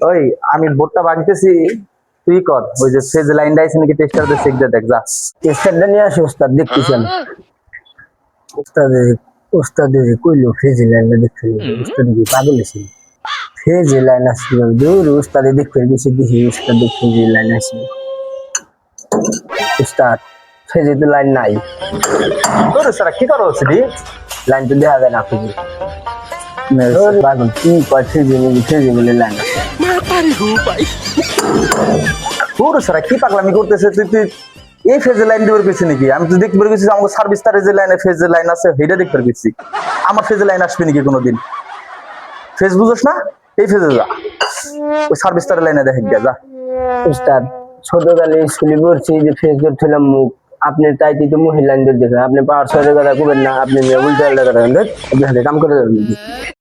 ওই আমি বোর্ডটা ভাঙতেছি, তুই কর ওই যে ফেজ লাইনটা আছে নাকি টেস্টার দিয়ে চেক দে, দেখ যা। টেস্টারটা নিয়ে আসি ওস্তাদ, দেখতেছি আমি। ওস্তাদের কইলো ফেজ লাইনটা দেখতে, ওস্তাদ কি পাগল ছিল? ফেজ লাইন আসছিল, দূর ওস্তাদে দেখতে বেশি দেখি, ওস্তাদ ফেজ লাইন আসছিল। ওস্তাদ ফেজে তো লাইন নাই, তোর সারা কি করা হচ্ছে দি? লাইন তো দেখা যায় না ফেজে। পাগল কি কয় ফেজে বলে লাইন আছে। তোর সারা কি পাগলামি করতেছে তুই? তুই এই ফেজের লাইন দিবার গেছি নাকি? আমি তো দেখতে গেছি আমার সার্ভিস তারে যে লাইনে ফেজের লাইন আছে সেটা দেখতে গেছি। আমার ফেজের লাইন আসবে নাকি কোনোদিন? ফেজ বুঝোস না? এই ফেজে যা, ওই সার্ভিস তারের লাইনে দেখে গিয়া যা। ওস্তাদ ছোটকালে স্কুলে পড়ছি যে ফেস ধরছিলাম মুখ, আপনি তাইতে তো মহিলাদের দেখেন, আপনি পাওয়ার শহরের কথা কবেন না, আপনি উল্টা কথা আপনি হাতে কাম করে দেবেন।